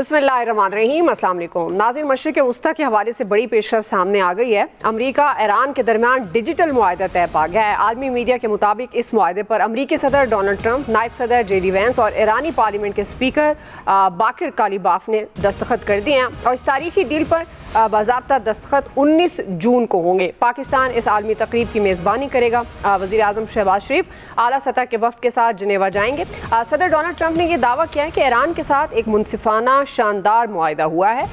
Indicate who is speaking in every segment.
Speaker 1: बिस्मिल्लाहिर्रहमानिर्रहीम, अस्सलाम वालेकुम। नाज़रीन, मशरिक़ वस्ता के हवाले से बड़ी पेशरफ सामने आ गई है। अमरीका ईरान के दरमियान डिजिटल मुआहदा तय पा गया है। आलमी मीडिया के मुताबिक इस मुआहदे पर अमरीकी सदर डोनाल्ड ट्रंप, नायब सदर JD वैंस और ईरानी पार्लियामेंट के स्पीकर बाकिर कालीबाफ ने दस्तखत कर दिए हैं और इस तारीखी डील पर बाज़ाब्ता दस्तखत 19 जून को होंगे। पाकिस्तान इस आलमी तकरीब की मेज़बानी करेगा। वज़ीर आज़म शहबाज शरीफ आला सतह के वफ़द के साथ जिनेवा जाएंगे। सदर डोनाल्ड ट्रंप ने यह दावा किया है कि ईरान के साथ एक मुनसिफाना शानदार मुआहदा हुआ है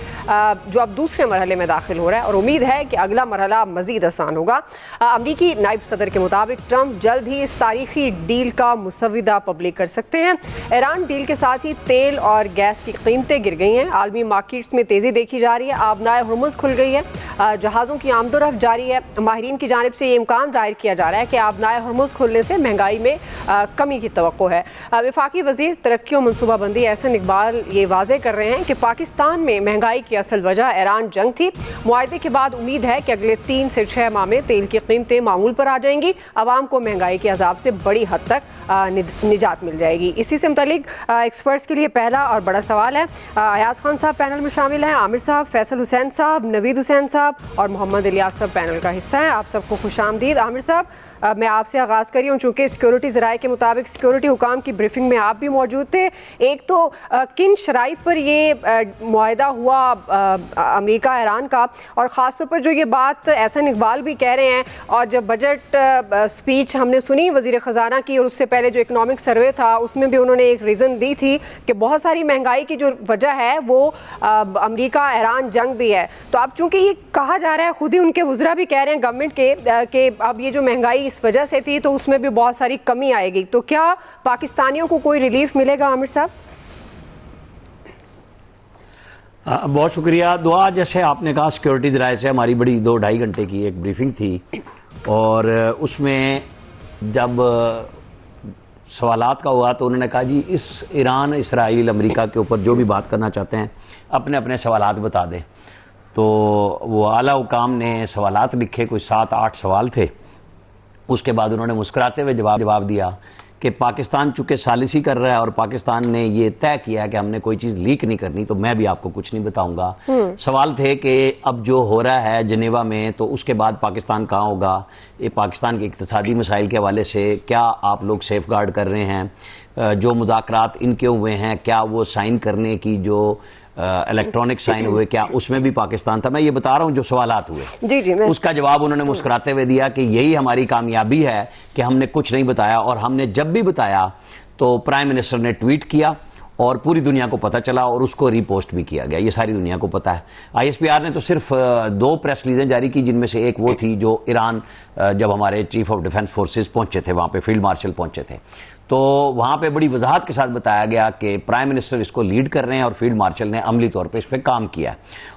Speaker 1: जो अब दूसरे मरहले में दाखिल हो रहा है और उम्मीद है कि अगला मरहला मज़ीद आसान होगा। अमरीकी नायब सदर के मुताबिक ट्रंप जल्द ही इस तारीखी डील का मुसविदा पब्लिक कर सकते हैं। ईरान डील के साथ ही तेल और गैस की कीमतें गिर गई हैं। आलमी मार्केट्स में तेज़ी देखी जा रही है। आबनाए हुर्मुज़ खुल गई है। जहाज़ों की आमदोरफ्त जारी है। माहिरीन की जानिब से ये इम्कान जाहिर किया जा रहा है कि आबनाए हुर्मुज़ खुलने से महंगाई में कमी की तवक्को है। वफाकी वज़ीर तरक्की और मनसूबाबंदी एहसन इकबाल ये वाज़े कर रहे हैं कि पाकिस्तान में महंगाई की असल वजह ईरान जंग थी। मुआहदे के बाद उम्मीद है कि अगले 3 से 6 माह में तेल की कीमतें मामूल पर आ जाएंगी। आवाम को महंगाई के अजाब से बड़ी हद तक निजात मिल जाएगी। इसी से मुतालिक एक्सपर्ट्स के लिए पहला और बड़ा सवाल है। अयाज खान साहब पैनल में शामिल हैं, आमिर साहब, फैसल हुसैन साहब, नवीद हुसैन साहब और मोहम्मद इलियास साहब पैनल का हिस्सा है। आप सबको खुशामदीद। आमिर साहब, मैं आपसे आगाज़ करी हूँ, चूँकि सिक्योरिटी ज़राए के मुताबिक सिक्योरिटी हुकाम की ब्रीफिंग में आप भी मौजूद थे। एक तो किन शराइत पर ये मुआहदा हुआ अमेरिका ईरान का, और ख़ास तौर पर जो ये बात एहसन इकबाल भी कह रहे हैं और जब बजट स्पीच हमने सुनी वज़ीर ख़जाना की और उससे पहले जो इकनॉमिक सर्वे था उसमें भी उन्होंने एक रीज़न दी थी कि बहुत सारी महंगाई की जो वजह है वो अमेरिका ईरान जंग भी है। तो अब चूँकि ये कहा जा रहा है, खुद ही उनके वज़रा भी कह रहे हैं गवर्नमेंट के कि अब ये जो महंगाई इस वजह से थी तो उसमें भी बहुत सारी कमी आएगी, तो क्या पाकिस्तानियों को कोई रिलीफ मिलेगा? आमिर साहब,
Speaker 2: बहुत शुक्रिया। दुआ, जैसे आपने कहा सिक्योरिटी ज़राए से हमारी बड़ी 2-2.5 घंटे की एक ब्रीफिंग थी और उसमें जब सवालात का हुआ तो उन्होंने कहा जी इस ईरान इसराइल अमेरिका के ऊपर जो भी बात करना चाहते हैं अपने अपने सवालात बता दें। तो वो आला हुकाम ने सवालात लिखे, कोई 7-8 सवाल थे। उसके बाद उन्होंने मुस्कुराते हुए जवाब दिया कि पाकिस्तान चूँकि सालिसी कर रहा है और पाकिस्तान ने ये तय किया है कि हमने कोई चीज़ लीक नहीं करनी, तो मैं भी आपको कुछ नहीं बताऊंगा। सवाल थे कि अब जो हो रहा है जनेवा में तो उसके बाद पाकिस्तान कहाँ होगा, ये पाकिस्तान के इक़्तिसादी मसाइल के हवाले से क्या आप लोग सेफ गार्ड कर रहे हैं, जो मुज़ाकरात इनके हुए हैं क्या वो साइन करने की जो इलेक्ट्रॉनिक साइन हुए क्या उसमें भी पाकिस्तान था। मैं ये बता रहा हूँ जो सवालात हुए
Speaker 1: जी
Speaker 2: उसका जवाब उन्होंने मुस्कुराते हुए दिया कि यही हमारी कामयाबी है कि हमने कुछ नहीं बताया, और हमने जब भी बताया तो प्राइम मिनिस्टर ने ट्वीट किया और पूरी दुनिया को पता चला और उसको रीपोस्ट भी किया गया। ये सारी दुनिया को पता है। ISPR ने तो सिर्फ 2 प्रेस रिलीजें जारी की, जिनमें से एक वो थी जो ईरान जब हमारे चीफ ऑफ डिफेंस फोर्सेस पहुंचे थे, वहां पे फील्ड मार्शल पहुंचे थे, तो वहां पे बड़ी वजाहत के साथ बताया गया कि प्राइम मिनिस्टर इसको लीड कर रहे हैं और फील्ड मार्शल ने अमली तौर पे इस पर काम किया।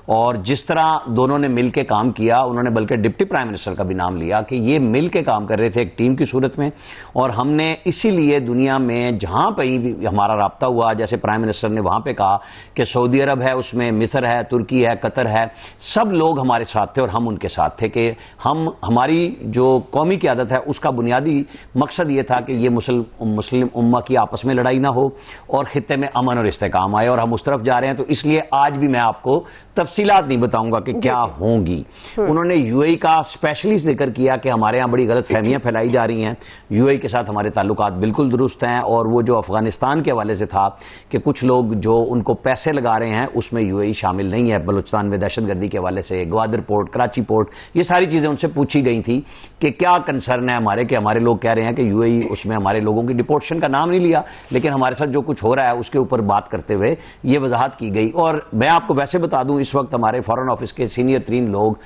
Speaker 2: और जिस तरह दोनों ने मिल के काम किया, उन्होंने बल्कि डिप्टी प्राइम मिनिस्टर का भी नाम लिया कि ये मिल के काम कर रहे थे एक टीम की सूरत में। और हमने इसीलिए दुनिया में जहां पर भी हमारा राब्ता हुआ, जैसे प्राइम मिनिस्टर ने वहां पे कहा कि सऊदी अरब है, उसमें मिस्र है, तुर्की है, कतर है, सब लोग हमारे साथ थे और हम उनके साथ थे कि हमारी जो कौमी क़यादत है उसका बुनियादी मकसद ये था कि ये मुस्लिम उम्मा की आपस में लड़ाई ना हो और खित्ते में अमन और इस्तेकाम आए, और हम उस तरफ जा रहे हैं। तो इसलिए आज भी मैं आपको तफसीलात नहीं बताऊंगा कि क्या होंगी। उन्होंने UAE का स्पेशली जिक्र किया कि हमारे यहाँ बड़ी गलत फहमियाँ फैलाई जा रही हैं, UAE के साथ हमारे ताल्लुकात बिल्कुल दुरुस्त हैं। और वो जो अफगानिस्तान के हवाले से था कि कुछ लोग जो उनको पैसे लगा रहे हैं उसमें UAE शामिल नहीं है, बलूचिस्तान में दहशतगर्दी के हवाले से, ग्वादर पोर्ट, कराची पोर्ट, ये सारी चीज़ें उनसे पूछी गई थी कि क्या कंसर्न है हमारे, कि हमारे लोग कह रहे हैं कि UAE उसमें हमारे लोगों की डिपोर्टेशन का नाम नहीं लिया, लेकिन हमारे साथ जो कुछ हो रहा है उसके ऊपर बात करते हुए ये वजाहत की गई। और मैं आपको वैसे बता दूं, इस वक्त हमारे फॉरेन ऑफिस के सीनियर 3 लोग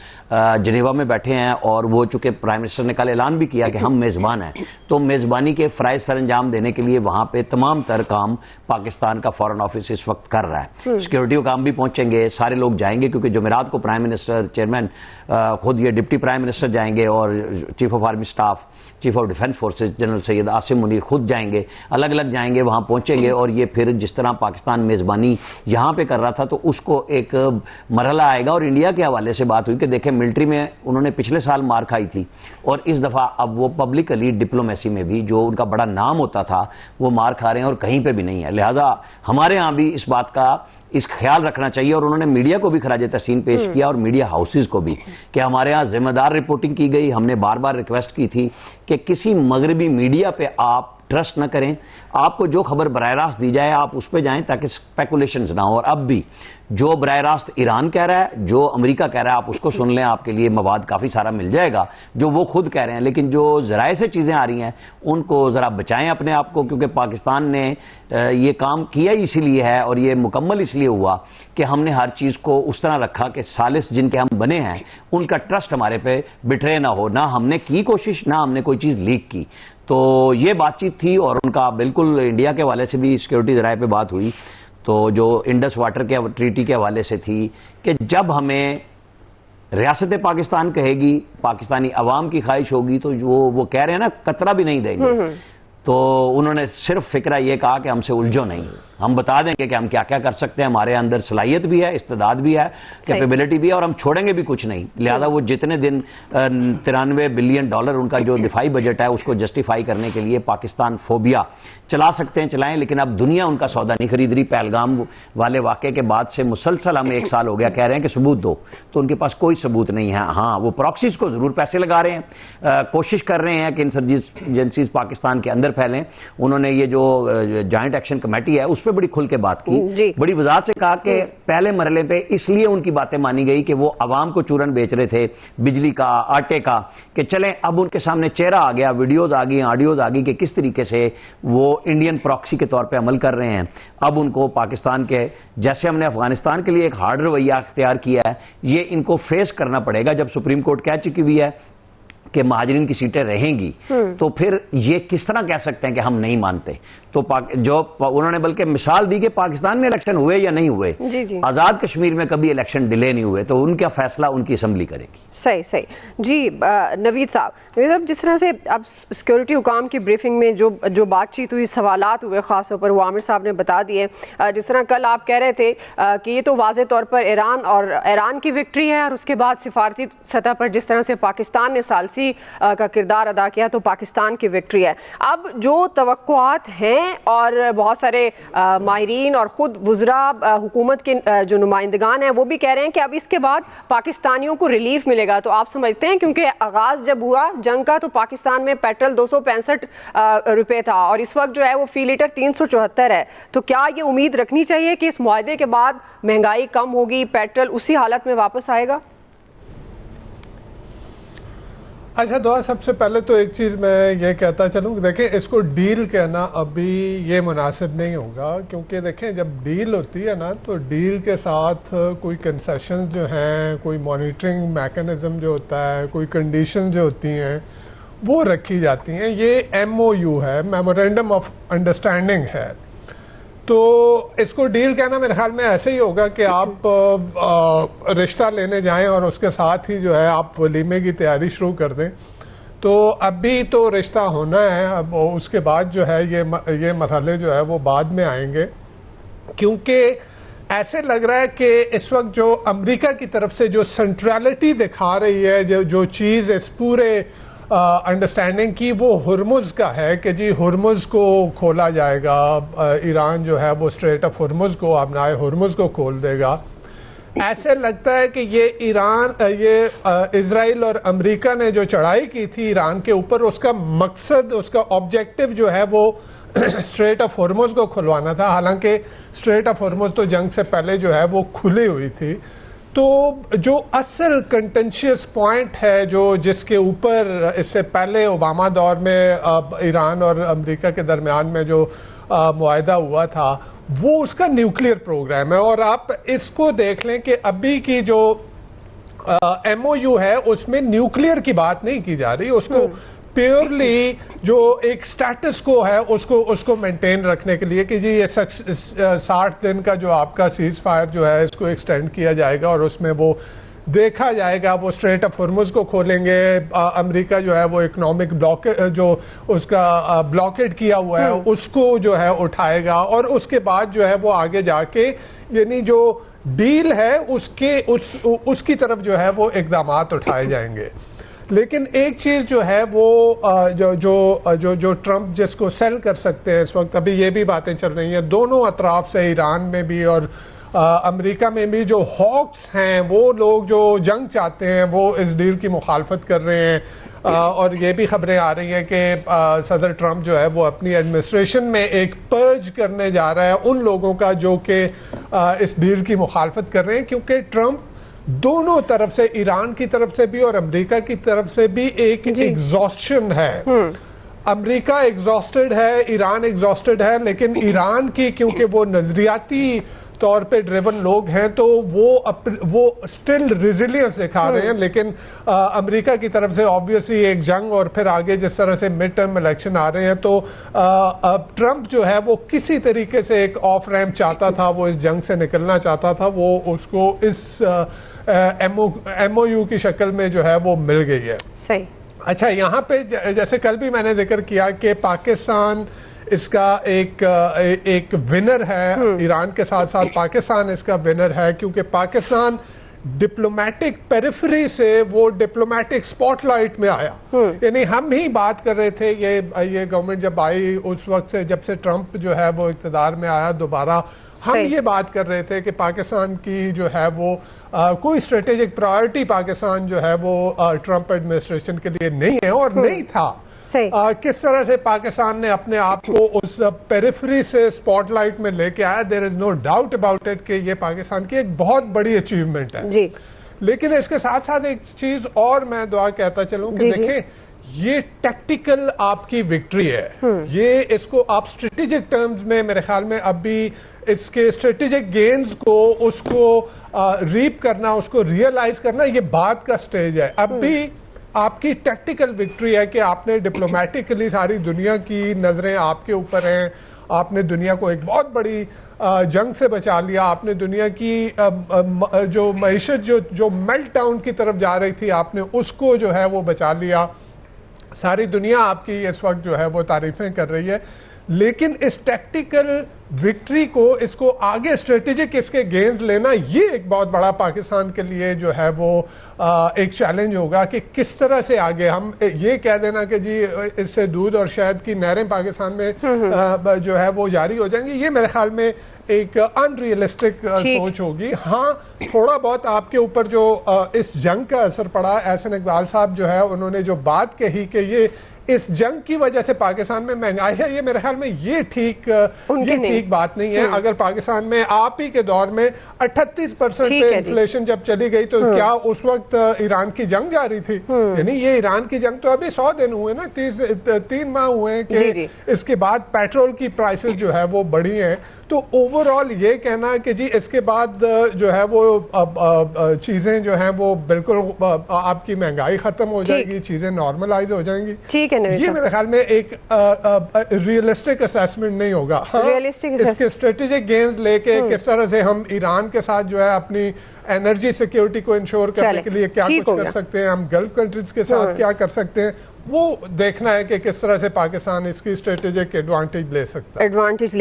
Speaker 2: जनेवा में बैठे हैं और वो चूंकि प्राइम मिनिस्टर ने कल ऐलान भी किया कि हम मेज़बान हैं, तो मेज़बानी के फ़राइज़ सर अंजाम देने के लिए वहाँ पे तमाम तर काम पाकिस्तान का फॉरेन ऑफिस इस वक्त कर रहा है। सिक्योरिटी को काम भी पहुँचेंगे, सारे लोग जाएंगे, क्योंकि जुमेरात को प्राइम मिनिस्टर, चेयरमैन खुद ये डिप्टी प्राइम मिनिस्टर जाएंगे और chief of army staff, chief of defence forces general Syed Asim Munir खुद जाएंगे, अलग अलग जाएंगे, वहां पहुंचेंगे और ये फिर जिस तरह पाकिस्तान मेजबानी यहां पे कर रहा था तो उसको एक मरहला आएगा। और इंडिया के हवाले से बात हुई कि देखें मिलिट्री में उन्होंने पिछले साल मार खाई थी और इस दफा अब वो पब्लिकली डिप्लोमेसी में भी जो उनका बड़ा नाम होता था वो मार खा रहे हैं और कहीं पे भी नहीं है। लिहाजा हमारे यहां भी इस बात का इस ख्याल रखना चाहिए और उन्होंने मीडिया को भी खराज तहसीन पेश किया और मीडिया हाउसेज को भी कि हमारे यहाँ जिम्मेदार रिपोर्टिंग की गई। हमने बार बार रिक्वेस्ट की थी कि किसी मगरबी मीडिया पे आप ट्रस्ट न करें, आपको जो खबर बराह रास्त दी जाए आप उस पर जाएं ताकि स्पेकुलेशंस ना हो। और अब भी जो बराह रास्त ईरान कह रहा है, जो अमेरिका कह रहा है, आप उसको सुन लें, आपके लिए मवाद काफ़ी सारा मिल जाएगा जो वो खुद कह रहे हैं। लेकिन जो ज़राए से चीज़ें आ रही हैं उनको ज़रा बचाएं अपने आप को, क्योंकि पाकिस्तान ने ये काम किया इसीलिए है और ये मुकम्मल इसलिए हुआ कि हमने हर चीज़ को उस तरह रखा कि सालिस जिनके हम बने हैं उनका ट्रस्ट हमारे पे बिटरे ना हो। ना हमने की कोशिश, ना हमने कोई चीज़ लीक की। तो ये बातचीत थी और उनका बिल्कुल इंडिया के हवाले से भी सिक्योरिटी ज़राए पे बात हुई तो जो इंडस वाटर के ट्रीटी के हवाले से थी कि जब हमें रियासत पाकिस्तान कहेगी, पाकिस्तानी अवाम की ख्वाहिश होगी तो जो वो कह रहे हैं ना कतरा भी नहीं देंगे। तो उन्होंने सिर्फ फिक्रा ये कहा कि हमसे उलझो नहीं, हम बता देंगे कि हम क्या क्या कर सकते हैं, हमारे अंदर सलाहियत भी है, इस्तेदाद भी है, कैपेबिलिटी भी है और हम छोड़ेंगे भी कुछ नहीं। लिहाजा वो जितने दिन 93 बिलियन डॉलर उनका जो दिफाई बजट है उसको जस्टिफाई करने के लिए पाकिस्तान फोबिया चला सकते हैं, चलाएं, लेकिन अब दुनिया उनका सौदा नहीं खरीद रही। पहलगाम वाले वाक़े के बाद से मुसलसल हमें 1 साल हो गया कह रहे हैं कि सबूत दो, तो उनके पास कोई सबूत नहीं है। हाँ, वो प्रॉक्सीज को जरूर पैसे लगा रहे हैं, कोशिश कर रहे हैं कि इंसर्जेंसीज पाकिस्तान के अंदर फैलें। उन्होंने ये जो जॉइंट एक्शन कमेटी है उस पर बड़ी खुल के बात की, बड़ी वजाहत से कहा कि पहले मरहले पे इसलिए उनकी बातें मानी गई कि वो अवाम को चूरन बेच रहे थे बिजली का, आटे का, कि चलें अब उनके सामने चेहरा आ गया, वीडियोज आ गई, ऑडियोज आ गई कि किस तरीके से वो इंडियन प्रॉक्सी के तौर पे अमल कर रहे हैं। अब उनको पाकिस्तान के, जैसे हमने अफगानिस्तान के लिए एक हार्ड रवैया अख्तियार किया है, ये इनको फेस करना पड़ेगा। जब सुप्रीम कोर्ट कह चुकी हुई है कि महाजरीन की सीटें रहेंगी तो फिर ये किस तरह कह सकते हैं कि हम नहीं मानते। तो जो उन्होंने बल्कि मिसाल दी कि पाकिस्तान में इलेक्शन हुए या नहीं हुए, आजाद कश्मीर में कभी इलेक्शन डिले नहीं हुए, तो उनका फैसला उनकी असेंबली करेगी।
Speaker 1: सही सही जी। नवीद साहब, जिस तरह से अब सिक्योरिटी हुकाम की ब्रीफिंग में जो बातचीत हुई, सवालात हुए, खास तौर पर वो आमिर साहब ने बता दिए। जिस तरह कल आप कह रहे थे कि ये तो वाज़े तौर पर ईरान की विक्ट्री है और उसके बाद सिफारती सतह पर जिस तरह से पाकिस्तान ने सालसी का किरदार अदा किया तो पाकिस्तान की विक्ट्री है। अब जो तवक्कुआत हैं और बहुत सारे माहिरीन और ख़ुद वुज़रा हुकूमत के जो नुमाइंदगान हैं वो भी कह रहे हैं कि अब इसके बाद पाकिस्तानियों को रिलीफ मिलेगा। तो आप समझते हैं क्योंकि आगाज़ जब हुआ जंग का तो पाकिस्तान में पेट्रोल 265 रुपये था और इस वक्त जो है वो फ़ी लीटर 374 है। तो क्या ये उम्मीद रखनी चाहिए कि इस मुआहदे के बाद महंगाई कम होगी, पेट्रोल उसी हालत में वापस आएगा?
Speaker 3: अच्छा दुआ, सबसे पहले तो एक चीज़ मैं ये कहता चलूँ, देखें इसको डील कहना अभी ये मुनासिब नहीं होगा, क्योंकि देखें जब डील होती है ना तो डील के साथ कोई कंसेशन जो हैं, कोई मॉनिटरिंग मैकेनिज़्म जो होता है, कोई कंडीशन जो होती हैं वो रखी जाती हैं। ये MOU है, मेमोरेंडम ऑफ अंडरस्टैंडिंग है, तो इसको डील कहना मेरे ख्याल में ऐसे ही होगा कि आप रिश्ता लेने जाएं और उसके साथ ही जो है आप वलीमे की तैयारी शुरू कर दें। तो अभी तो रिश्ता होना है, अब उसके बाद जो है ये मरहले जो है वो बाद में आएंगे, क्योंकि ऐसे लग रहा है कि इस वक्त जो अमेरिका की तरफ से जो सेंट्रलिटी दिखा रही है, जो चीज़ इस पूरे अंडरस्टैंडिंग की, वो हुर्मुज़ का है कि जी हुर्मुज़ को खोला जाएगा, ईरान जो है वो स्ट्रेट ऑफ हुर्मुज़ को, अपनाए हुर्मुज़ को खोल देगा। ऐसे लगता है कि ये इजराइल और अमेरिका ने जो चढ़ाई की थी ईरान के ऊपर, उसका मकसद, उसका ऑब्जेक्टिव जो है वो स्ट्रेट ऑफ हुर्मुज़ को खुलवाना था। हालांकि स्ट्रेट ऑफ हुर्मुज़ तो जंग से पहले जो है वो खुली हुई थी। तो जो असल कंटेंशियस पॉइंट है, जो जिसके ऊपर इससे पहले ओबामा दौर में ईरान और अमेरिका के दरमियान में जो मुआहदा हुआ था, वो उसका न्यूक्लियर प्रोग्राम है। और आप इसको देख लें कि अभी की जो MOU है उसमें न्यूक्लियर की बात नहीं की जा रही, उसको प्योरली जो एक स्टेटस को है उसको मेंटेन रखने के लिए कि जी ये 60 दिन का जो आपका सीज फायर जो है इसको एक्सटेंड किया जाएगा और उसमें वो देखा जाएगा, वो स्ट्रेट ऑफ हॉर्मुज को खोलेंगे, अमेरिका जो है वो इकोनॉमिक ब्लॉकेड जो उसका ब्लॉकेड किया हुआ है उसको जो है उठाएगा, और उसके बाद जो है वो आगे जाके यानी जो डील है उसकी तरफ जो है वो इकदामात उठाए जाएंगे। लेकिन एक चीज जो है वो जो ट्रंप जिसको सेल कर सकते हैं इस वक्त, अभी ये भी बातें चल रही हैं दोनों अतराफ से, ईरान में भी और अमेरिका में भी, जो हॉक्स हैं वो लोग जो जंग चाहते हैं वो इस डील की मुखालफत कर रहे हैं। और ये भी खबरें आ रही हैं कि सदर ट्रंप जो है वो अपनी एडमिनिस्ट्रेशन में एक पर्ज करने जा रहा है उन लोगों का जो कि इस डील की मुखालफत कर रहे हैं, क्योंकि ट्रंप दोनों तरफ से, ईरान की तरफ से भी और अमेरिका की तरफ से भी एक एग्जॉस्शन है। अमेरिका एग्जॉस्टेड है, ईरान एग्जॉस्टेड है, लेकिन ईरान की क्योंकि वो नजरियाती तौर पे ड्रिवन लोग हैं तो वो स्टिल रेजिलियंस दिखा रहे हैं। लेकिन अमेरिका की तरफ से ऑब्वियसली एक जंग और फिर आगे जिस तरह से मिड टर्म इलेक्शन आ रहे हैं तो ट्रंप जो है वो किसी तरीके से एक ऑफ रैम्प चाहता था, वो इस जंग से निकलना चाहता था, वो उसको इस MOU की शक्ल में जो है वो मिल गई है।
Speaker 1: सही।
Speaker 3: अच्छा, यहाँ पे जैसे कल भी मैंने जिक्र किया कि पाकिस्तान इसका एक विनर है, ईरान के साथ साथ पाकिस्तान इसका विनर है, क्योंकि पाकिस्तान डिप्लोमेटिक पेरिफेरी से वो डिप्लोमेटिक स्पॉटलाइट में आया। यानी हम ही बात कर रहे थे, ये गवर्नमेंट जब आई उस वक्त से, जब से ट्रंप जो है वो इक़्तिदार में आया दोबारा, हम ये बात कर रहे थे कि पाकिस्तान की जो है वो कोई स्ट्रेटेजिक प्रायोरिटी पाकिस्तान जो है वो ट्रंप एडमिनिस्ट्रेशन के लिए नहीं है और नहीं था। किस तरह से पाकिस्तान ने अपने आप को उस पेरिफेरी से स्पॉटलाइट में लेके आया, there is no doubt about it कि ये पाकिस्तान की एक बहुत बड़ी अचीवमेंट है जी। लेकिन इसके साथ साथ एक चीज और मैं दुआ कहता चलूं कि देखें, ये टैक्टिकल आपकी विक्ट्री है, ये इसको आप स्ट्रेटेजिक टर्म्स में मेरे ख्याल में अभी इसके स्ट्रेटेजिक गेन्स को उसको रीप करना, उसको रियलाइज करना, ये बात का स्टेज है। अभी आपकी टैक्टिकल विक्ट्री है कि आपने डिप्लोमेटिकली सारी दुनिया की नजरें आपके ऊपर हैं, आपने दुनिया को एक बहुत बड़ी जंग से बचा लिया, आपने दुनिया की जो मईशत जो मेल्ट डाउन की तरफ जा रही थी, आपने उसको जो है वो बचा लिया। सारी दुनिया आपकी इस वक्त जो है वो तारीफें कर रही है। लेकिन इस टैक्टिकल विक्ट्री को, इसको आगे स्ट्रेटेजिक इसके गेंस लेना, ये एक बहुत बड़ा पाकिस्तान के लिए जो है वो एक चैलेंज होगा कि किस तरह से आगे। हम ये कह देना कि जी इससे दूध और शहद की नहरें पाकिस्तान में जो है वो जारी हो जाएंगी, ये मेरे ख्याल में एक अनरियलिस्टिक सोच होगी। हाँ, थोड़ा बहुत आपके ऊपर जो इस जंग का असर पड़ा, एहसन इकबाल साहब जो है उन्होंने जो बात कही कि ये इस जंग की वजह से पाकिस्तान में महंगाई है, ये मेरे ख्याल में ये ठीक बात नहीं है। अगर पाकिस्तान में आप ही के दौर में 38% पे इन्फ्लेशन जब चली गई तो क्या उस वक्त ईरान की जंग जारी थी? यानी ये ईरान की जंग तो अभी 100 दिन हुए ना, 3 माह हुए हैं कि इसके बाद पेट्रोल की प्राइसेस जो है वो बढ़ी हैं। तो ओवरऑल ये कहना कि जी इसके बाद जो है वो चीजें जो हैं वो बिल्कुल आपकी महंगाई खत्म हो जाएगी, चीजें नॉर्मलाइज हो जाएंगी, ठीक है, ये मेरे ख्याल में एक रियलिस्टिक असेसमेंट नहीं होगा। इसके स्ट्रेटेजिक गेन्स लेके किस तरह से हम ईरान के साथ जो है अपनी एनर्जी सिक्योरिटी को इंश्योर करने के लिए क्या कुछ कर सकते हैं, हम गल्फ कंट्रीज के साथ क्या कर सकते हैं, वो देखना है कि किस तरह से पाकिस्तान इसकी स्ट्रेटेजिक एडवांटेज ले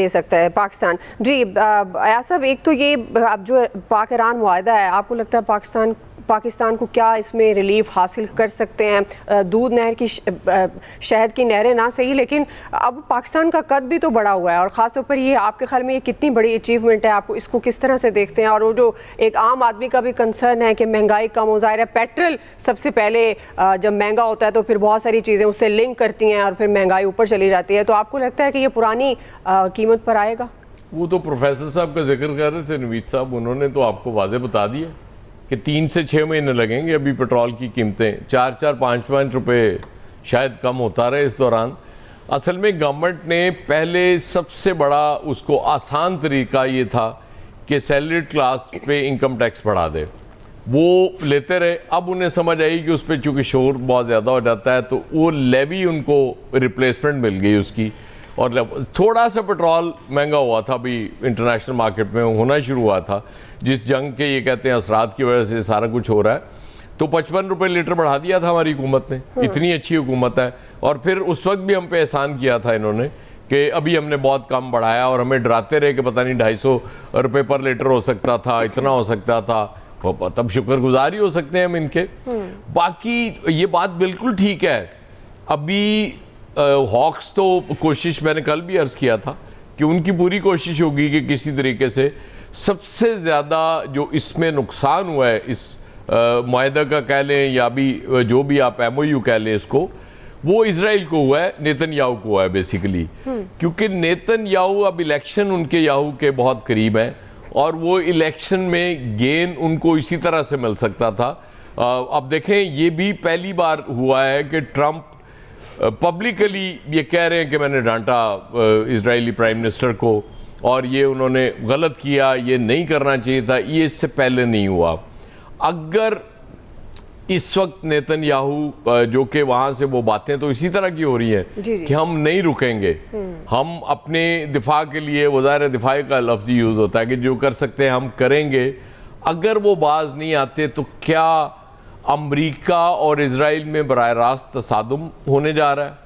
Speaker 3: सकता है पाकिस्तान। जी अयाज साहब, एक तो ये अब जो पाक ईरान मुआहदा है, आपको लगता है पाकिस्तान को क्या इसमें रिलीफ हासिल कर सकते हैं? दूध नहर की शहद की नहरें ना सही, लेकिन अब पाकिस्तान का कद भी तो बड़ा हुआ है, और ख़ासतौर पर ये आपके ख्याल में ये कितनी बड़ी अचीवमेंट है? आपको इसको किस तरह से देखते हैं? और वो जो एक आम आदमी का भी कंसर्न है कि महंगाई कम हो, ज़ाहिर है पेट्रोल सबसे पहले जब महंगा होता है तो फिर बहुत सारी चीज़ें उससे लिंक करती हैं और फिर महंगाई ऊपर चली जाती है। तो आपको लगता है कि ये पुरानी कीमत पर आएगा?
Speaker 4: वो तो प्रोफेसर साहब का जिक्र कर रहे थे, नवीद साहब, उन्होंने तो आपको वाज़े बता दिया कि 3 से 6 महीने लगेंगे अभी पेट्रोल की कीमतें 4-4, 5-5 रुपये शायद कम होता रहे इस दौरान। असल में गवर्नमेंट ने पहले सबसे बड़ा उसको आसान तरीका ये था कि सैलरीड क्लास पे इनकम टैक्स बढ़ा दे, वो लेते रहे। अब उन्हें समझ आई कि उस पर चूँकि शोर बहुत ज़्यादा हो जाता है तो वो लेवी उनको रिप्लेसमेंट मिल गई उसकी, और थोड़ा सा पेट्रोल महंगा हुआ था, अभी इंटरनेशनल मार्केट में होना शुरू हुआ था, जिस जंग के ये कहते हैं असरात की वजह से सारा कुछ हो रहा है, तो 55 रुपये लीटर बढ़ा दिया था हमारी हुकूमत ने। इतनी अच्छी हुकूमत है। और फिर उस वक्त भी हम पे एहसान किया था इन्होंने कि अभी हमने बहुत कम बढ़ाया, और हमें डराते रहे कि पता नहीं 250 रुपये पर लीटर हो सकता था, इतना हो सकता था। तब शुक्रगुजार ही हो सकते हैं हम इनके। बाकी ये बात बिल्कुल ठीक है। अभी हॉक्स तो कोशिश, मैंने कल भी अर्ज किया था कि उनकी पूरी कोशिश होगी कि किसी तरीके से सबसे ज़्यादा जो इसमें नुकसान हुआ है इस मुआहदा का कह लें या भी जो भी आप MOU कह लें इसको, वो इजराइल को हुआ है, नेतन्याहू को हुआ है बेसिकली। क्योंकि नेतन्याहू अब इलेक्शन उनके याहू के बहुत करीब है, और वो इलेक्शन में गेन उनको इसी तरह से मिल सकता था। अब देखें, ये भी पहली बार हुआ है कि ट्रंप पब्लिकली ये कह रहे हैं कि मैंने डांटा इजरायली प्राइम मिनिस्टर को, और ये उन्होंने गलत किया, ये नहीं करना चाहिए था। ये इससे पहले नहीं हुआ। अगर इस वक्त नेतन्याहू जो कि वहाँ से वो बातें तो इसी तरह की हो रही हैं कि हम नहीं रुकेंगे, हम अपने दिफा के लिए, वज़ार दिफा का लफ्ज़ यूज़ होता है कि जो कर सकते हैं हम करेंगे, अगर वो बाज नहीं आते तो क्या अमेरिका और इजराइल में बराह रास्त तसादुम होने जा रहा है?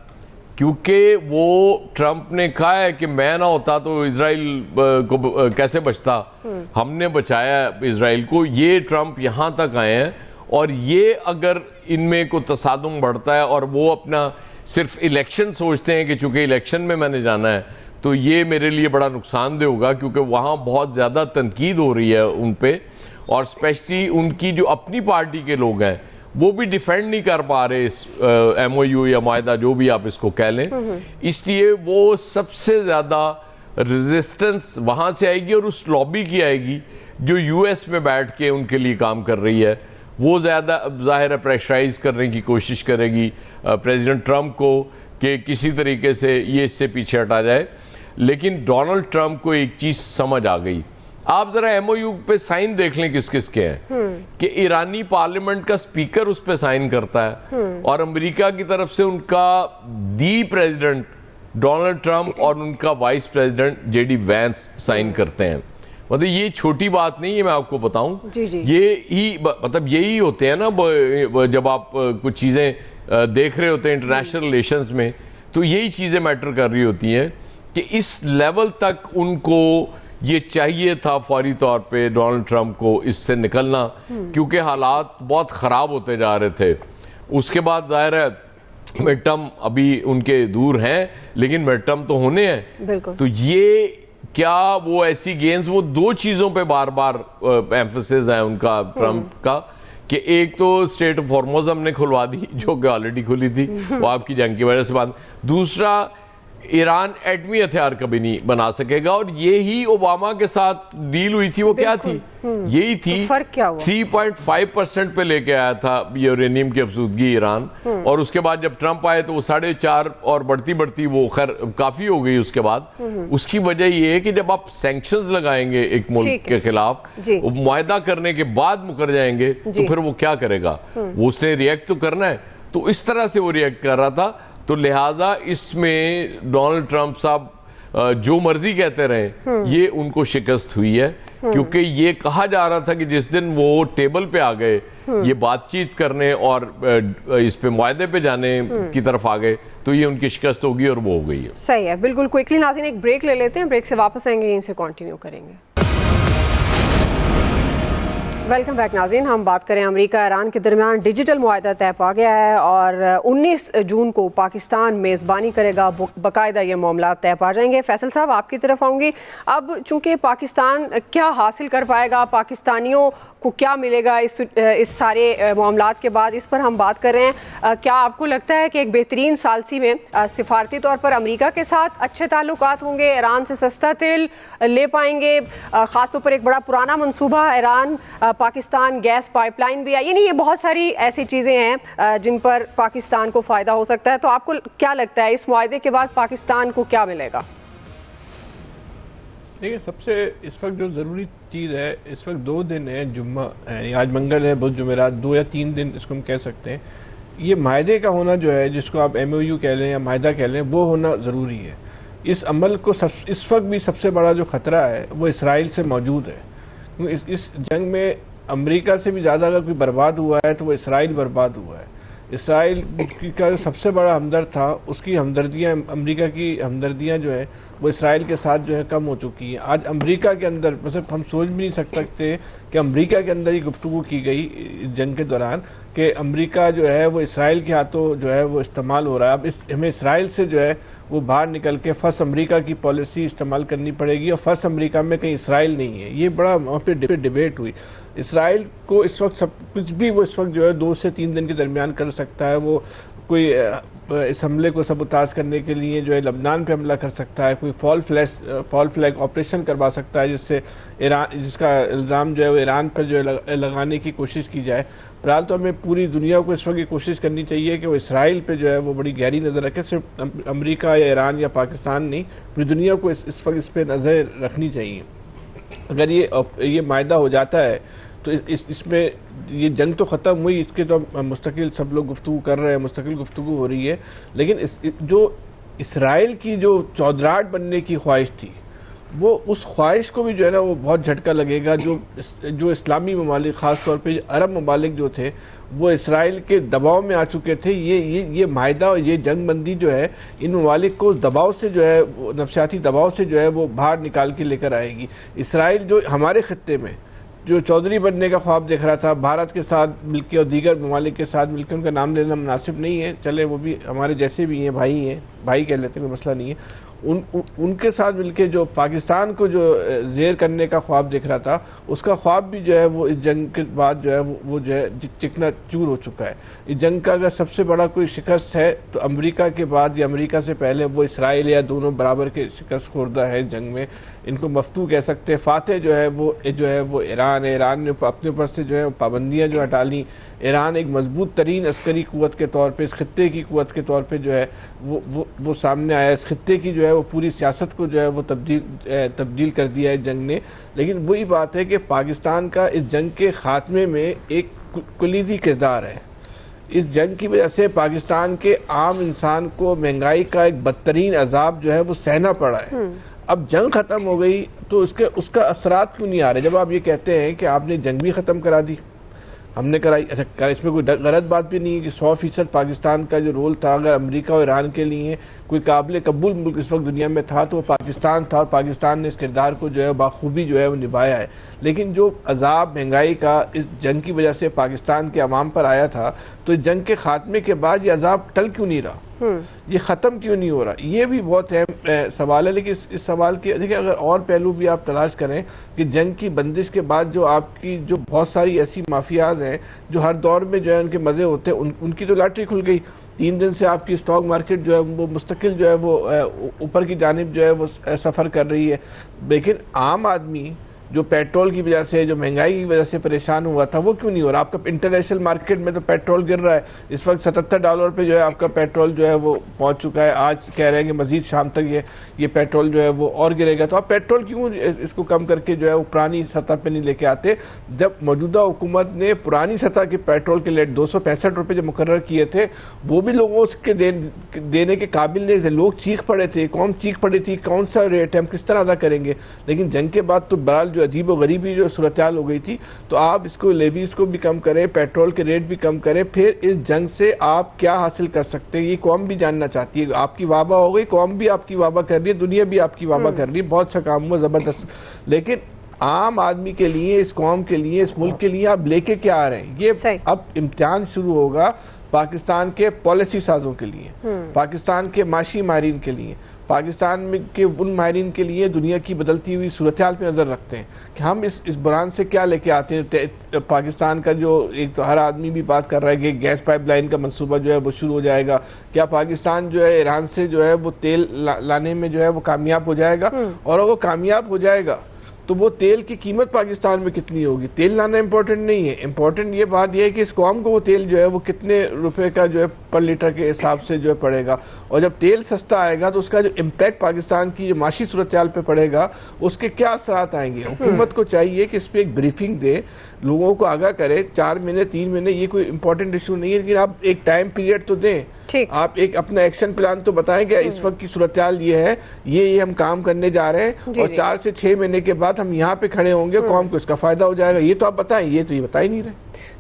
Speaker 4: क्योंकि वो ट्रंप ने कहा है कि मैं ना होता तो इजराइल को कैसे बचता, हमने बचाया इजराइल को। ये ट्रंप यहाँ तक आए हैं, और ये अगर इनमें को तसादुम बढ़ता है और वो अपना सिर्फ इलेक्शन सोचते हैं कि चूंकि इलेक्शन में मैंने जाना है, तो ये मेरे लिए बड़ा नुकसानदेह होगा, क्योंकि वहाँ बहुत ज़्यादा तनकीद हो रही है उन पे, और स्पेशली उनकी जो अपनी पार्टी के लोग हैं वो भी डिफेंड नहीं कर पा रहे इस MOU या मुआहदा, जो भी आप इसको कह लें। इसलिए वो सबसे ज़्यादा रेजिस्टेंस वहाँ से आएगी, और उस लॉबी की आएगी जो US में बैठ के उनके लिए काम कर रही है। वो ज़्यादा ज़ाहिर है प्रेशराइज करने की कोशिश करेगी प्रेसिडेंट ट्रंप को कि किसी तरीके से ये इससे पीछे हटा जाए। लेकिन डोनाल्ड ट्रंप को एक चीज़ समझ आ गई। आप ज़रा MOU पे साइन देख लें किस किस के हैं, कि ईरानी पार्लियामेंट का स्पीकर उस पे साइन करता है, और अमेरिका की तरफ से उनका दी प्रेसिडेंट डोनाल्ड ट्रंप और उनका vice president JD Vance sign करते हैं। मतलब ये छोटी बात नहीं है, मैं आपको बताऊं। ये ही मतलब यही होते हैं ना, जब आप कुछ चीज़ें देख रहे होते हैं इंटरनेशनल रिलेशंस में, तो यही चीज़ें मैटर कर रही होती हैं कि इस लेवल तक उनको ये चाहिए था फौरी तौर पे डोनाल्ड ट्रंप को इससे निकलना, क्योंकि हालात बहुत ख़राब होते जा रहे थे। उसके बाद जाहिर है मिड टर्म अभी उनके दूर हैं, लेकिन मिड टर्म तो होने हैं। तो ये क्या वो ऐसी गेम्स, वो दो चीज़ों पे बार बार एम्फेसिस है उनका ट्रंप का, कि एक तो स्टेट ऑफ हॉर्मोज हमने खुलवा दी जो कि ऑलरेडी खुली थी, वो आपकी जंग की वजह से बंद। दूसरा, ईरान एटमी हथियार कभी नहीं बना सकेगा, और ये ही ओबामा के साथ डील हुई थी। वो क्या थी? यही थी।
Speaker 1: तो फर्क क्या हुआ?
Speaker 4: 3.5% पे लेके आया था यूरेनियम की अफसूदगी ईरान, और उसके बाद जब ट्रंप आए तो वो 4.5 और बढ़ती बढ़ती वो खैर काफ़ी हो गई उसके बाद। उसकी वजह ये है कि जब आप सैंक्शंस लगाएंगे एक मुल्क के खिलाफ, मुआहदा करने के बाद मुकर जाएंगे, तो फिर वो क्या करेगा? वो उसने रिएक्ट तो करना है। तो इस तरह से वो रिएक्ट कर रहा था। तो लिहाजा इसमें डोनाल्ड ट्रंप साहब जो मर्जी कहते रहे, ये उनको शिकस्त हुई है, क्योंकि ये कहा जा रहा था कि जिस दिन वो टेबल पे आ गए, ये बातचीत करने और इस पे मुआहदे पे जाने की तरफ आ गए, तो ये उनकी शिकस्त होगी, और वो हो गई है।
Speaker 1: सही है, बिल्कुल। क्विकली नाज़रीन एक ब्रेक ले लेते हैं, ब्रेक से वापस आएंगे, इनसे कंटिन्यू करेंगे। वेलकम बैक नाज़रीन। हम बात करें अमेरिका ईरान के दरमियान डिजिटल मुआहदा तय पा गया है, और 19 जून को पाकिस्तान मेज़बानी करेगा। बाकायदा ये मामला तय पा जाएंगे। फैसल साहब, आपकी तरफ आऊँगी। अब चूँकि पाकिस्तान क्या हासिल कर पाएगा, पाकिस्तानियों को क्या मिलेगा इस सारे मामलात के बाद, इस पर हम बात कर रहे हैं। क्या आपको लगता है कि एक बेहतरीन सालसी में सिफारती तौर पर अमेरिका के साथ अच्छे ताल्लुकात होंगे, ईरान से सस्ता तेल ले पाएंगे? ख़ासतौर पर एक बड़ा पुराना मनसूबा ईरान पाकिस्तान गैस पाइपलाइन भी है, यानी ये बहुत सारी ऐसी चीज़ें हैं जिन पर पाकिस्तान को फ़ायदा हो सकता है। तो आपको क्या लगता है इस मुआहदे के बाद पाकिस्तान को क्या मिलेगा?
Speaker 5: देखिए, सबसे इस वक्त जो ज़रूरी चीज़ है, इस वक्त 2 दिन है, जुम्मा है, आज मंगल है, बुध जुमेरात, 2 या 3 दिन इसको हम कह सकते हैं। ये माहदे का होना जो है, जिसको आप MOU कह लें या माहदा कह लें, वो होना ज़रूरी है। इस अमल को इस वक्त भी सबसे बड़ा जो खतरा है वो इसराइल से मौजूद है, क्योंकि इस जंग में अमेरिका से भी ज़्यादा अगर कोई बर्बाद हुआ है तो वो इसराइल बर्बाद हुआ है। इसराइल का जो सबसे बड़ा हमदर्द था, उसकी हमदर्दियाँ, अमेरिका की हमदर्दियाँ जो है वो इसराइल के साथ जो है कम हो चुकी हैं। आज अमेरिका के अंदर मतलब हम सोच भी नहीं सकते कि अमेरिका के अंदर ही गुफ्तगू की गई इस जंग के दौरान कि अमेरिका जो है वो इसराइल के हाथों जो है वो इस्तेमाल हो रहा है। अब हमें इसराइल से जो है वो बाहर निकल के फर्स्ट अमेरिका की पॉलिसी इस्तेमाल करनी पड़ेगी, और फर्स्ट अमेरिका में कहीं इसराइल नहीं है। ये बड़ा वहाँ पे डिबेट हुई। इसराइल को इस वक्त सब कुछ भी वो इस वक्त जो है 2 से 3 दिन के दरमियान कर सकता है। वो कोई इस हमले को सबूताज करने के लिए जो है लबनान पे हमला कर सकता है, कोई फॉल फ्लैग ऑपरेशन करवा सकता है जिससे ईरान, जिसका इल्ज़ाम जो है वो ईरान पर जो है लगाने की कोशिश की जाए। फिलहाल तो हमें पूरी दुनिया को इस वक्त ये कोशिश करनी चाहिए कि वो इसराइल पे जो है वो बड़ी गहरी नज़र रखे। सिर्फ अमेरिका या ईरान या पाकिस्तान नहीं, पूरी दुनिया को इस वक्त इस पर नज़र रखनी चाहिए। अगर ये मायदा हो जाता है तो इसमें ये जंग तो ख़त्म हुई, इसके तो मुस्तकिल सब लोग गुफ्तगू कर रहे हैं, मुस्तकिल गुफ्तगू हो रही है, लेकिन जो इसराइल की जो चौधराहट बनने की ख्वाहिश थी वो उस ख्वाहिश को भी जो है ना वो बहुत झटका लगेगा। जो इस्लामी ममालिक ख़ास तौर पे अरब ममालिक जो थे वो इसराइल के दबाव में आ चुके थे। ये मायदा और ये जंग बंदी जो है इन ममालिक को दबाव से जो है नफसियाती दबाव से जो है वो बाहर निकाल के लेकर आएगी। इसराइल जो हमारे खत्ते में जो चौधरी बनने का ख्वाब देख रहा था, भारत के साथ मिलकर और दीगर ममालिक के साथ मिलकर, उनका नाम लेना मुनासिब नहीं है, चले वो भी हमारे जैसे भी हैं, भाई कह लेते हैं, कोई मसला नहीं है। उनके साथ मिलके जो पाकिस्तान को जो ज़ेर करने का ख्वाब देख रहा था, उसका ख्वाब भी जो है वो इस जंग के बाद जो है वो जो है चिकना चूर हो चुका है। इस जंग का अगर सबसे बड़ा कोई शिकस्त है तो अमेरिका के बाद या अमेरिका से पहले वो इसराइल या दोनों बराबर के शिकस्त खुर्दा है जंग में। इनको मफ्तू कह सकते हैं। फातह जो है वो ईरान है। ईरान ने अपने ऊपर से जो है पाबंदियाँ जो हटा ली। ईरान एक मजबूत तरीन अस्करी क़ुव्वत के तौर पे, इस खत्ते की क़ुव्वत के तौर पे जो है वो सामने आया। इस खत्ते की जो है वो पूरी सियासत को जो है वो तब्दील कर दिया है जंग ने। लेकिन वही बात है कि पाकिस्तान का इस जंग के ख़ात्मे में एक कुलीदी किरदार है। इस जंग की वजह से पाकिस्तान के आम इंसान को महंगाई का एक बदतरीन अजाब जो है वो सहना पड़ा है। अब जंग ख़त्म हो गई तो उसका असरात क्यों नहीं आ रहे? जब आप ये कहते हैं कि आपने जंग भी ख़त्म करा दी, हमने कराई, अच्छा इसमें कोई गलत बात भी नहीं है कि 100% पाकिस्तान का जो रोल था, अगर अमेरिका और ईरान के लिए कोई काबिल कबूल मुल्क इस वक्त दुनिया में था तो वो पाकिस्तान था, और पाकिस्तान ने इस किरदार को जो है बाखूबी जो है वो निभाया है। लेकिन जो अजाब महंगाई का इस जंग की वजह से पाकिस्तान के अवाम पर आया था, तो इस जंग के खात्मे के बाद ये अजाब टल क्यों नहीं रहा, ये ख़त्म क्यों नहीं हो रहा? ये भी बहुत अहम सवाल है। लेकिन इस सवाल के देखिए अगर और पहलू भी आप तलाश करें कि जंग की बंदिश के बाद जो आपकी जो बहुत सारी ऐसी माफियाज हैं जो हर दौर में जो है उनके मज़े होते हैं, उनकी तो लॉटरी खुल गई। 3 दिन से आपकी स्टॉक मार्केट जो है वो मुस्तकिल जो है वो ऊपर की जानिब जो है वो सफ़र कर रही है। लेकिन आम आदमी जो पेट्रोल की वजह से, जो महंगाई की वजह से परेशान हुआ था, वो क्यों नहीं हो रहा? आपका इंटरनेशनल मार्केट में तो पेट्रोल गिर रहा है। इस वक्त $77 पे जो है आपका पेट्रोल जो है वो पहुंच चुका है। आज कह रहे हैं कि मजीद शाम तक ये पेट्रोल जो है वो और गिरेगा। तो आप पेट्रोल क्यों इसको कम करके जो है वो पुरानी सतह पे नहीं लेके आते? जब मौजूदा हुकूमत ने पुरानी सतह के पेट्रोल के रेट ₹265 जो मुकर्रर किए थे, वो भी लोगों के देने के काबिल नहीं थे। लोग चीख पड़े थे, कौम चीख पड़ी थी, कौन सा रेट है, हम किस तरह अदा करेंगे? लेकिन जंग के बाद तो बहरहाल अजीब व गरीबी जो सूरत हाल हो गई थी, तो आप इसको लेवीज को भी कम करें, पेट्रोल के रेट भी कम करें, फिर इस जंग से आप क्या हासिल कर सकते हैं ये कौम भी जानना चाहती है। आपकी वाहवा हो गई, कौम भी आपकी वाहवा कर रही है, दुनिया भी आपकी वाहवा कर रही है, बहुत अच्छा काम हुआ, जबरदस्त। लेकिन आम आदमी के लिए, इस कौम के लिए, इस मुल्क के लिए आप लेके क्या आ रहे हैं? ये अब इम्तिहान शुरू होगा पाकिस्तान के पॉलिसी साजों के लिए, पाकिस्तान के माशी माहिरीन के लिए, पाकिस्तान में के उन माहिरीन के लिए दुनिया की बदलती हुई सूरत हाल पर नज़र रखते हैं कि हम इस बुरान से क्या लेके आते हैं। पाकिस्तान का जो एक तो हर आदमी भी बात कर रहा है कि गैस पाइपलाइन का मंसूबा जो है वो शुरू हो जाएगा। क्या पाकिस्तान जो है ईरान से जो है वो तेल लाने में जो है वो कामयाब हो जाएगा? और अगर वो कामयाब हो जाएगा तो वो तेल की कीमत पाकिस्तान में कितनी होगी? तेल लाना इंपॉर्टेंट नहीं है, इंपॉर्टेंट ये बात यह है कि इस कौम को वो तेल जो है वो कितने रुपए का जो है पर लीटर के हिसाब से जो है पड़ेगा। और जब तेल सस्ता आएगा तो उसका जो इम्पैक्ट पाकिस्तान की जो माशी सूरत हाल पे पड़ेगा, उसके क्या असरात आएंगे? हुकूमत को चाहिए कि इस पर एक ब्रीफिंग दे, लोगों को आगाह करे। 4 महीने 3 महीने ये कोई इंपॉर्टेंट इशू नहीं है, लेकिन आप एक टाइम पीरियड तो दें
Speaker 1: ठीक।
Speaker 5: आप एक अपना एक्शन प्लान तो बताएं कि इस वक्त की सूरत-ए-हाल ये है, ये हम काम करने जा रहे हैं
Speaker 1: जी,
Speaker 5: और 4 से 6 महीने के बाद हम यहाँ पे खड़े होंगे, कौम को इसका फायदा हो जाएगा, ये तो आप बताएं, ये तो ये बता ही नहीं रहे।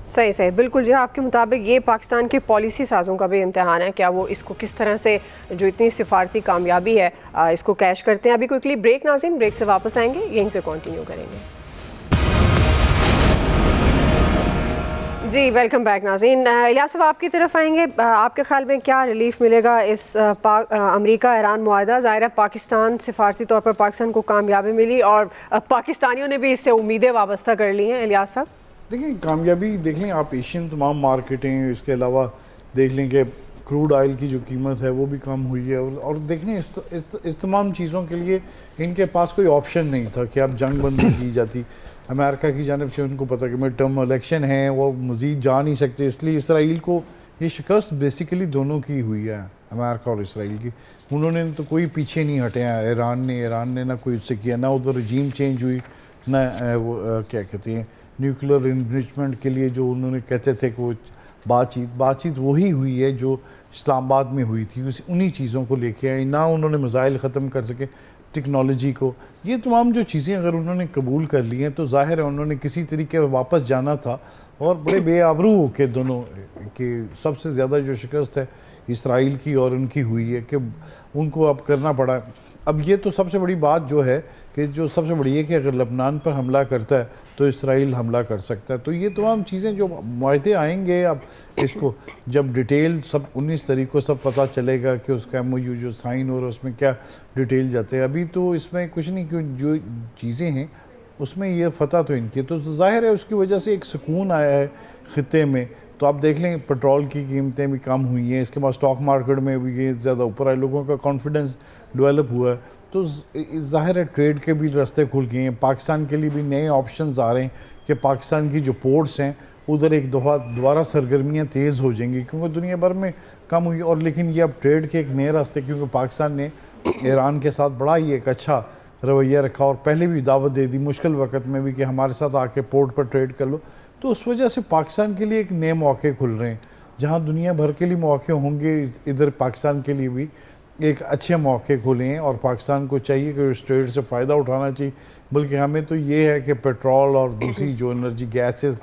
Speaker 1: सही सही, बिल्कुल जी। आपके मुताबिक ये पाकिस्तान के पॉलिसी साजों का भी इम्तिहान है, क्या वो इसको किस तरह से जो इतनी सिफारती कामयाबी है इसको कैश करते हैं। अभी क्विकली ब्रेक नाज़रीन, ब्रेक से वापस आएंगे, यहीं से कंटिन्यू करेंगे। जी वेलकम बैक नाज़रीन। इलियास साहब आपकी तरफ आएंगे, आपके ख्याल में क्या रिलीफ मिलेगा इस अमेरिका ईरान मुआहदा? ज़ाहिर है पाकिस्तान सिफारती तौर पर पाकिस्तान को कामयाबी मिली और पाकिस्तानियों ने भी इससे उम्मीदें वाबस्ता कर ली हैं। इलियास साहब
Speaker 6: देखिए, कामयाबी देख लें आप, एशियन तमाम मार्केटें, इसके अलावा देख लें कि क्रूड ऑयल की जो कीमत है वो भी कम हुई है, और देख लें इस तमाम चीज़ों के लिए इनके पास कोई ऑप्शन नहीं था कि अब जंग बंदी की जाती। अमेरिका की जानिब से उनको पता कि मिड टर्म इलेक्शन है, वो मज़ीद जा नहीं सकते, इसलिए इसराइल को ये शिकस्त बेसिकली दोनों की हुई है, अमेरिका और इसराइल की। उन्होंने तो कोई पीछे नहीं हटे हैं, ईरान ने ना कोई उससे किया, ना उधर रजीम चेंज हुई, ना वो क्या कहते हैं न्यूक्लियर इन्रिचमेंट के लिए जो उन्होंने कहते थे कि वो बातचीत वही हुई है जो इस्लामाबाद में हुई थी, उन्हीं चीज़ों को लेके आए। ना उन्होंने मिसाइल ख़त्म कर सके, टेक्नोलॉजी को, ये तमाम जो चीज़ें अगर उन्होंने कबूल कर ली हैं तो जाहिर है उन्होंने किसी तरीके वापस जाना था, और बड़े बेआबरू के दोनों के सबसे ज़्यादा जो शिकस्त है इसराइल की और उनकी हुई है कि उनको अब करना पड़ा। अब ये तो सबसे बड़ी बात जो है कि जो सबसे बड़ी है कि अगर लबनान पर हमला करता है तो इसराइल हमला कर सकता है। तो ये तमाम चीज़ें जो मुआहदे आएंगे, अब इसको जब डिटेल सब 19 तारीख को सब पता चलेगा कि उसका MOU जो साइन हो रहा है उसमें क्या डिटेल जाते हैं। अभी तो इसमें कुछ नहीं, क्यों जो चीज़ें हैं उसमें ये फ़तह तो इनकी, तो जाहिर है उसकी वजह से एक सुकून आया है ख़ित्ते में। तो आप देख लें पेट्रोल की कीमतें भी कम हुई हैं, इसके बाद स्टॉक मार्केट में भी ये ज़्यादा ऊपर आए, लोगों का कॉन्फिडेंस डेवलप हुआ है, तो ज़ाहिर है ट्रेड के भी रास्ते खुल गए हैं। पाकिस्तान के लिए भी नए ऑप्शंस आ रहे हैं कि पाकिस्तान की जो पोर्ट्स हैं उधर एक दफ़ा दोबारा सरगर्मियाँ तेज़ हो जाएंगी, क्योंकि दुनिया भर में कम हुई। और लेकिन ये अब ट्रेड के एक नए रास्ते, क्योंकि पाकिस्तान ने ईरान के साथ बड़ा ही एक अच्छा रवैया रखा और पहले भी दावत दे दी मुश्किल वक्त में भी कि हमारे साथ आके पोर्ट पर ट्रेड कर लो, तो उस वजह से पाकिस्तान के लिए एक नए मौके खुल रहे हैं। जहां दुनिया भर के लिए मौके होंगे, इधर पाकिस्तान के लिए भी एक अच्छे मौके खुले हैं, और पाकिस्तान को चाहिए कि इस ट्रेड से फ़ायदा उठाना चाहिए। बल्कि हमें तो ये है कि पेट्रोल और दूसरी जो एनर्जी गैसेस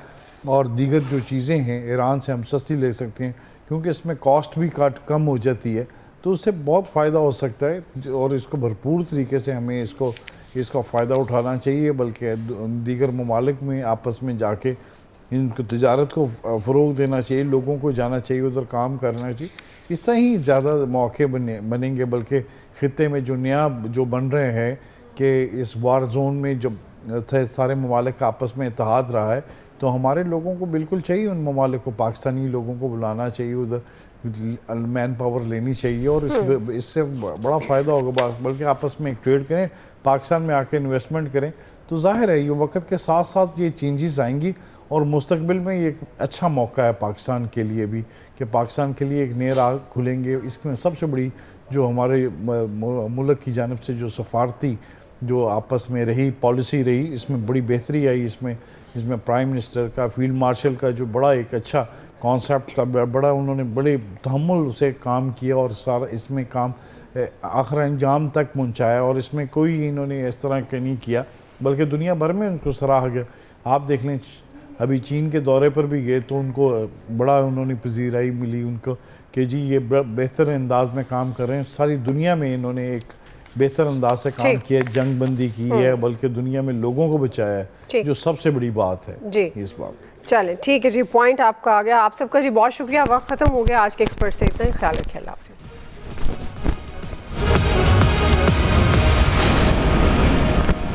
Speaker 6: और दीगर जो चीज़ें हैं ईरान से हम सस्ती ले सकते हैं, क्योंकि इसमें कॉस्ट भी कम हो जाती है, तो उससे बहुत फ़ायदा हो सकता है। और इसको भरपूर तरीके से हमें इसका फ़ायदा उठाना चाहिए, बल्कि दीगर ममालिक में आपस में जाके इनको तजारत को फ़रोग देना चाहिए, लोगों को जाना चाहिए, उधर काम करना चाहिए। इससे ही ज़्यादा मौके बनेंगे। बल्कि ख़ित्ते में जो नया जो बन रहे हैं कि इस वार जोन में जब सारे ममालिक का आपस में इत्तेहाद रहा है, तो हमारे लोगों को बिल्कुल चाहिए उन ममालिक को, पाकिस्तानी लोगों को बुलाना चाहिए, उधर मैन पावर लेनी चाहिए, और इससे बड़ा फ़ायदा होगा। बल्कि आपस में एक ट्रेड करें, पाकिस्तान में आके इन्वेस्टमेंट करें, तो जाहिर है ये वक्त के साथ साथ ये चेंजेस आएंगी, और मुस्तकबिल में ये एक अच्छा मौका है पाकिस्तान के लिए भी कि पाकिस्तान के लिए एक नए राह खुलेंगे। इसमें सबसे बड़ी जो हमारे मुल्क की जानिब से जो सफारती जो आपस में रही पॉलिसी रही, इसमें बड़ी बेहतरी आई। इसमें प्राइम मिनिस्टर का, फील्ड मार्शल का जो बड़ा एक अच्छा कॉन्सेप्ट था, बड़ा उन्होंने बड़े तहम्मुल से काम किया और सारा इसमें काम आखिर अंजाम तक पहुँचाया, और इसमें कोई इन्होंने इस तरह का नहीं किया, बल्कि दुनिया भर में उनको सराहा गया। आप देख लें अभी चीन के दौरे पर भी गए तो उनको बड़ा उन्होंने पजीराई मिली उनको कि जी ये बेहतर अंदाज में काम कर रहे हैं। सारी दुनिया में इन्होंने एक बेहतर अंदाज से काम किया, जंग बंदी की है, बल्कि दुनिया में लोगों को बचाया है, जो सबसे बड़ी बात है
Speaker 1: जी
Speaker 6: इस बात।
Speaker 1: चलें ठीक है जी, पॉइंट आपका आ गया। आप सबका जी बहुत शुक्रिया। वक्त ख़त्म हो गया आज के एक्सपर्ट से, इतना ही ख्याल रखिए। अल्लाह।